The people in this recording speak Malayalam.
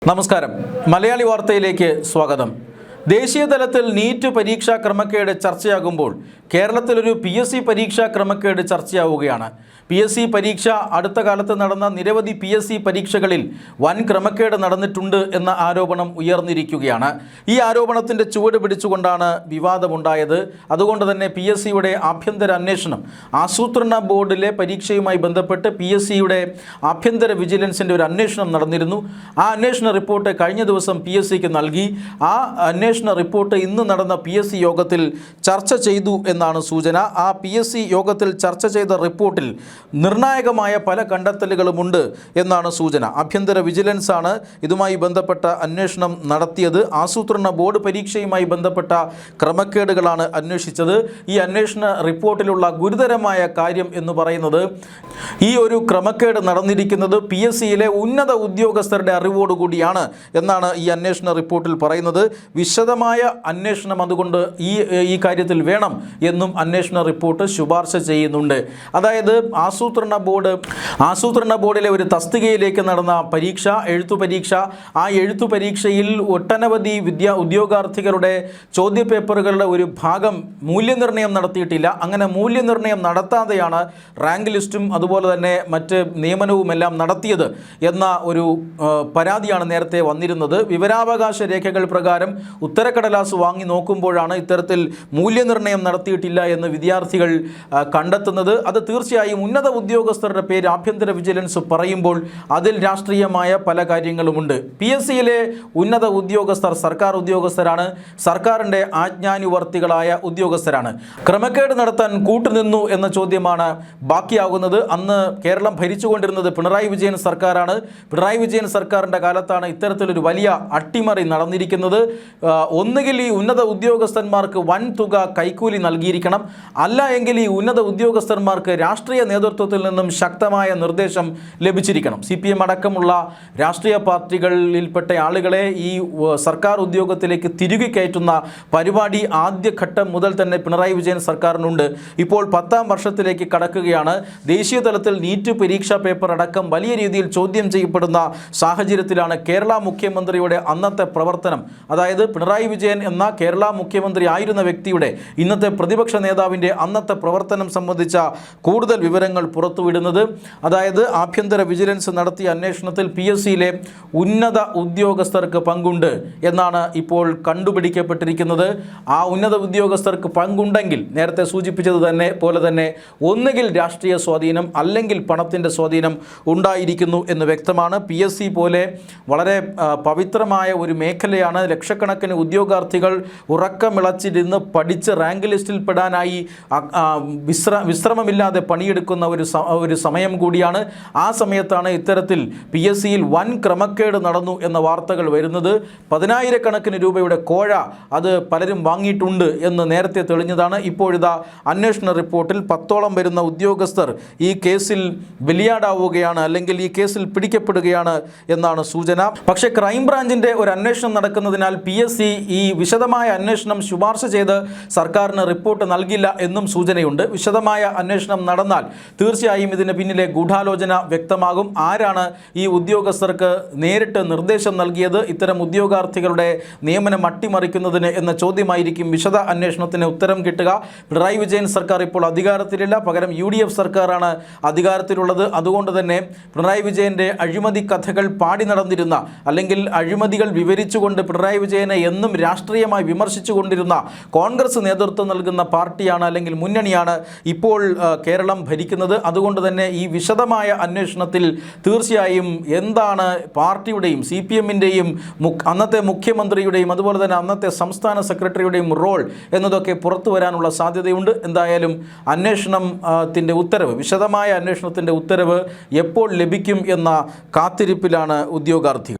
നമസ്കാരം. മലയാളി വാർത്തയിലേക്ക് സ്വാഗതം. ദേശീയ തലത്തിൽ നീറ്റ് പരീക്ഷാ ക്രമക്കേട് ചർച്ചയാകുമ്പോൾ കേരളത്തിലൊരു PSC പരീക്ഷാ ക്രമക്കേട് ചർച്ചയാവുകയാണ്. PSC പരീക്ഷ അടുത്ത കാലത്ത് നടന്ന നിരവധി PSC പരീക്ഷകളിൽ വൻ ക്രമക്കേട് നടന്നിട്ടുണ്ട് എന്ന ആരോപണം ഉയർന്നിരിക്കുകയാണ്. ഈ ആരോപണത്തിൻ്റെ ചുവട് പിടിച്ചുകൊണ്ടാണ് വിവാദമുണ്ടായത്. അതുകൊണ്ട് തന്നെ PSCയുടെ ആഭ്യന്തര അന്വേഷണം, ആസൂത്രണ ബോർഡിലെ പരീക്ഷയുമായി ബന്ധപ്പെട്ട് PSCയുടെ ആഭ്യന്തര വിജിലൻസിൻ്റെ ഒരു അന്വേഷണം നടന്നിരുന്നു. ആ അന്വേഷണ റിപ്പോർട്ട് കഴിഞ്ഞ ദിവസം PSCക്ക് നൽകി. ആ അന്വേഷണ റിപ്പോർട്ട് ഇന്ന് നടന്ന PSC യോഗത്തിൽ ചർച്ച ചെയ്തു എന്നാണ് സൂചന. ആ PSC യോഗത്തിൽ ചർച്ച ചെയ്ത റിപ്പോർട്ടിൽ നിർണായകമായ പല കണ്ടെത്തലുകളുമുണ്ട് എന്നാണ് സൂചന. ആഭ്യന്തര വിജിലൻസാണ് ഇതുമായി ബന്ധപ്പെട്ട അന്വേഷണം നടത്തിയത്. ആസൂത്രണ ബോർഡ് പരീക്ഷയുമായി ബന്ധപ്പെട്ട ക്രമക്കേടുകളാണ് അന്വേഷിച്ചത്. ഈ അന്വേഷണ റിപ്പോർട്ടിലുള്ള ഗുരുതരമായ കാര്യം എന്ന് പറയുന്നത്, ഈ ഒരു ക്രമക്കേട് നടന്നിരിക്കുന്നത് PSCയിലെ ഉന്നത ഉദ്യോഗസ്ഥരുടെ അറിവോടുകൂടിയാണ് എന്നാണ് ഈ അന്വേഷണ റിപ്പോർട്ടിൽ പറയുന്നത്. വിശദമായ അന്വേഷണം അതുകൊണ്ട് ഈ കാര്യത്തിൽ വേണം എന്നും അന്വേഷണ റിപ്പോർട്ട് ശുപാർശ ചെയ്യുന്നുണ്ട്. അതായത് ആസൂത്രണ ബോർഡിലെ ഒരു തസ്തികയിലേക്ക് നടന്ന പരീക്ഷ, എഴുത്തു പരീക്ഷ, ആ എഴുത്തു പരീക്ഷയിൽ ഒട്ടനവധി ഉദ്യോഗാർത്ഥികളുടെ ചോദ്യപേപ്പറുകളുടെ ഒരു ഭാഗം മൂല്യനിർണ്ണയം നടത്തിയിട്ടില്ല. അങ്ങനെ മൂല്യനിർണ്ണയം നടത്താതെയാണ് റാങ്ക് ലിസ്റ്റും അതുപോലെ തന്നെ മറ്റ് നിയമനവുമെല്ലാം നടത്തിയത് എന്ന ഒരു പരാതിയാണ് നേരത്തെ വന്നിരുന്നത്. വിവരാവകാശ രേഖകൾ പ്രകാരം ഉത്തരക്കടലാസ് വാങ്ങി നോക്കുമ്പോഴാണ് ഇത്തരത്തിൽ മൂല്യനിർണ്ണയം നടത്തിയിട്ടില്ല എന്ന് വിദ്യാർത്ഥികൾ കണ്ടെത്തുന്നത്. അത് തീർച്ചയായും ഉന്നത ഉദ്യോഗസ്ഥരുടെ പേര് ആഭ്യന്തര വിജിലൻസ് പറയുമ്പോൾ അതിൽ രാഷ്ട്രീയമായ പല കാര്യങ്ങളുമുണ്ട്. PSCയിലെ ഉന്നത ഉദ്യോഗസ്ഥർ സർക്കാർ ഉദ്യോഗസ്ഥരാണ്, സർക്കാരിൻ്റെ ആജ്ഞാനുവർത്തികളായ ഉദ്യോഗസ്ഥരാണ്. ക്രമക്കേട് നടത്താൻ കൂട്ടുനിന്നു എന്ന ചോദ്യമാണ് ബാക്കിയാകുന്നത്. അന്ന് കേരളം ഭരിച്ചുകൊണ്ടിരുന്നത് പിണറായി വിജയൻ സർക്കാരാണ്. പിണറായി വിജയൻ സർക്കാരിൻ്റെ കാലത്താണ് ഇത്തരത്തിലൊരു വലിയ അട്ടിമറി നടന്നിരിക്കുന്നത്. ഒന്നുകിൽ ഈ ഉന്നത ഉദ്യോഗസ്ഥന്മാർക്ക് വൻ തുക കൈക്കൂലി നൽകിയിരിക്കണം, അല്ല എങ്കിൽ ഈ ഉന്നത ഉദ്യോഗസ്ഥന്മാർക്ക് രാഷ്ട്രീയ നേതൃത്വത്തിൽ നിന്നും ശക്തമായ നിർദ്ദേശം ലഭിച്ചിരിക്കണം. CPM അടക്കമുള്ള രാഷ്ട്രീയ പാർട്ടികളിൽപ്പെട്ട ആളുകളെ ഈ സർക്കാർ ഉദ്യോഗത്തിലേക്ക് തിരികെ കയറ്റുന്ന പരിപാടി ആദ്യഘട്ടം മുതൽ തന്നെ പിണറായി വിജയൻ സർക്കാരിനുണ്ട്. ഇപ്പോൾ 10ാം വർഷത്തിലേക്ക് കടക്കുകയാണ്. ദേശീയ തലത്തിൽ നീറ്റ് പരീക്ഷാ പേപ്പർ അടക്കം വലിയ രീതിയിൽ ചോദ്യം ചെയ്യപ്പെടുന്ന സാഹചര്യത്തിലാണ് കേരള മുഖ്യമന്ത്രിയുടെ അന്നത്തെ പ്രവർത്തനം, അതായത് പിണറായി വിജയൻ എന്ന കേരള മുഖ്യമന്ത്രി ആയിരുന്ന വ്യക്തിയുടെ, ഇന്നത്തെ പ്രതിപക്ഷ നേതാവിൻ്റെ അന്നത്തെ പ്രവർത്തനം സംബന്ധിച്ച കൂടുതൽ വിവരങ്ങൾ പുറത്തുവിടുന്നത്. അതായത് ആഭ്യന്തര വിജിലൻസ് നടത്തിയ അന്വേഷണത്തിൽ PSCയിലെ ഉന്നത ഉദ്യോഗസ്ഥർക്ക് പങ്കുണ്ട് എന്നാണ് ഇപ്പോൾ കണ്ടുപിടിക്കപ്പെട്ടിരിക്കുന്നത്. ആ ഉന്നത ഉദ്യോഗസ്ഥർക്ക് പങ്കുണ്ടെങ്കിൽ നേരത്തെ സൂചിപ്പിച്ചത് പോലെ തന്നെ ഒന്നുകിൽ രാഷ്ട്രീയ സ്വാധീനം അല്ലെങ്കിൽ പണത്തിൻ്റെ സ്വാധീനം ഉണ്ടായിരിക്കുന്നു എന്ന് വ്യക്തമാണ്. PSC പോലെ വളരെ പവിത്രമായ ഒരു മേഖലയാണ്. ലക്ഷക്കണക്കിന് ഉദ്യോഗാർത്ഥികൾ ഉറക്കമിളച്ചിരുന്ന് പഠിച്ച് റാങ്ക് ലിസ്റ്റിൽ പെടാനായി വിശ്രമമില്ലാതെ പണിയെടുക്കുന്ന ഒരു സമയം കൂടിയാണ്. ആ സമയത്താണ് ഇത്തരത്തിൽ PSCയിൽ വൻ ക്രമക്കേട് നടന്നു എന്ന വാർത്തകൾ വരുന്നത്. 10,000 രൂപയുടെ കോഴ അത് പലരും വാങ്ങിയിട്ടുണ്ട് എന്ന് നേരത്തെ തെളിഞ്ഞതാണ്. ഇപ്പോഴിതാ അന്വേഷണ റിപ്പോർട്ടിൽ 10ഓളം വരുന്ന ഉദ്യോഗസ്ഥർ ഈ കേസിൽ ബലിയാടാവുകയാണ്, അല്ലെങ്കിൽ ഈ കേസിൽ പിടിക്കപ്പെടുകയാണ് എന്നാണ് സൂചന. പക്ഷേ ക്രൈംബ്രാഞ്ചിൻ്റെ ഒരു അന്വേഷണം നടക്കുന്നതിനാൽ PSC ഈ വിശദമായ അന്വേഷണം ശുപാർശ ചെയ്ത് സർക്കാരിന് റിപ്പോർട്ട് നൽകില്ല എന്നും സൂചനയുണ്ട്. വിശദമായ അന്വേഷണം നടന്നാൽ തീർച്ചയായും ഇതിന് പിന്നിലെ ഗൂഢാലോചന വ്യക്തമാകും. ആരാണ് ഈ ഉദ്യോഗസ്ഥർക്ക് നേരിട്ട് നിർദ്ദേശം നൽകിയത് ഇത്തരം ഉദ്യോഗാർത്ഥികളുടെ നിയമനം അട്ടിമറിക്കുന്നതിന് എന്ന ചോദ്യമായിരിക്കും വിശദ അന്വേഷണത്തിന് ഉത്തരം കിട്ടുക. പിണറായി വിജയൻ സർക്കാർ ഇപ്പോൾ അധികാരത്തിലില്ല, പകരം UDF സർക്കാരാണ് അധികാരത്തിലുള്ളത്. അതുകൊണ്ട് തന്നെ പിണറായി വിജയൻ്റെ അഴിമതി കഥകൾ പാടി നടന്നിരുന്ന, അല്ലെങ്കിൽ അഴിമതികൾ വിവരിച്ചുകൊണ്ട് പിണറായി വിജയനെ എന്നും രാഷ്ട്രീയമായി വിമർശിച്ചു കൊണ്ടിരുന്ന കോൺഗ്രസ് നേതൃത്വം നൽകുന്ന പാർട്ടിയാണ്, അല്ലെങ്കിൽ മുന്നണിയാണ് ഇപ്പോൾ കേരളം ഭരിക്കുന്നത്. അതുകൊണ്ട് തന്നെ ഈ വിശദമായ അന്വേഷണത്തിൽ തീർച്ചയായും എന്താണ് പാർട്ടിയുടെയും CPMൻ്റെയും അന്നത്തെ മുഖ്യമന്ത്രിയുടെയും അതുപോലെ തന്നെ അന്നത്തെ സംസ്ഥാന സെക്രട്ടറിയുടെയും റോൾ എന്നതൊക്കെ പുറത്തു വരാനുള്ള സാധ്യതയുണ്ട്. എന്തായാലും അന്വേഷണത്തിൻ്റെ ഉത്തരവ്, വിശദമായ അന്വേഷണത്തിൻ്റെ ഉത്തരവ് എപ്പോൾ ലഭിക്കും എന്ന കാത്തിരിപ്പിലാണ് ഉദ്യോഗാർത്ഥികൾ.